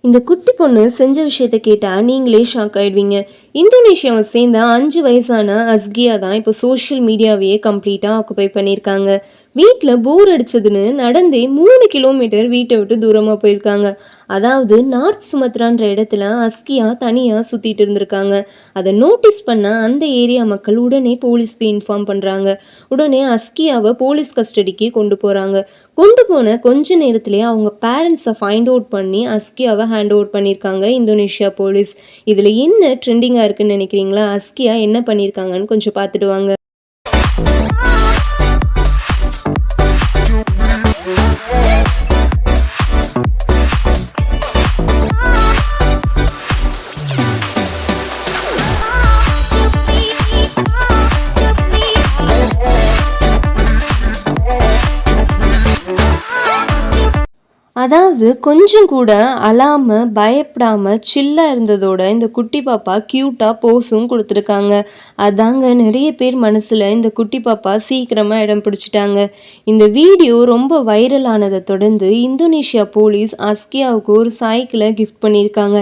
இந்த குட்டி பொண்ணு செஞ்ச விஷயத்த கேட்டா நீங்களே ஷாக் ஆயிடுவீங்க. இந்தோனேஷியாவை சேர்ந்த 5 வயசான அஸ்கியா தான் இப்போ சோஷியல் மீடியாவையே கம்ப்ளீட்டாக ஆக்குபை பண்ணியிருக்காங்க. வீட்டில் போர் அடிச்சதுன்னு நடந்தே 3 கிலோமீட்டர் வீட்டை விட்டு தூரமாக போயிருக்காங்க. அதாவது நார்த் சுமத்ரான்ற இடத்துல அஸ்கியா தனியாக சுற்றிட்டு இருந்திருக்காங்க. அதை நோட்டீஸ் பண்ண அந்த ஏரியா மக்கள் உடனே போலீஸ்க்கு இன்ஃபார்ம் பண்ணுறாங்க. உடனே அஸ்கியாவை போலீஸ் கஸ்டடிக்கு கொண்டு போகிறாங்க. கொண்டு போன கொஞ்ச நேரத்திலேயே அவங்க பேரண்ட்ஸை ஃபைண்ட் அவுட் பண்ணி அஸ்கியாவை ஹேண்ட் ஓவர் பண்ணியிருக்காங்க இந்தோனேஷியா போலீஸ். இதில் என்ன ட்ரெண்டிங்காக இருக்குன்னு நினைக்கிறீங்களா? அஸ்கியா என்ன பண்ணியிருக்காங்கன்னு கொஞ்சம் பார்த்துட்டு வாங்க. அதாவது கொஞ்சம் கூட அழாம பயப்படாம சில்லாக இருந்ததோட இந்த குட்டி பாப்பா க்யூட்டாக போஸும் கொடுத்துருக்காங்க. அதாங்க நிறைய பேர் மனசில் இந்த குட்டி பாப்பா சீக்கிரமாக இடம் பிடிச்சிட்டாங்க. இந்த வீடியோ ரொம்ப வைரல் ஆனதை தொடர்ந்து இந்தோனேஷியா போலீஸ் அஸ்கியாவுக்கு ஒரு சைக்கிளை கிஃப்ட் பண்ணியிருக்காங்க.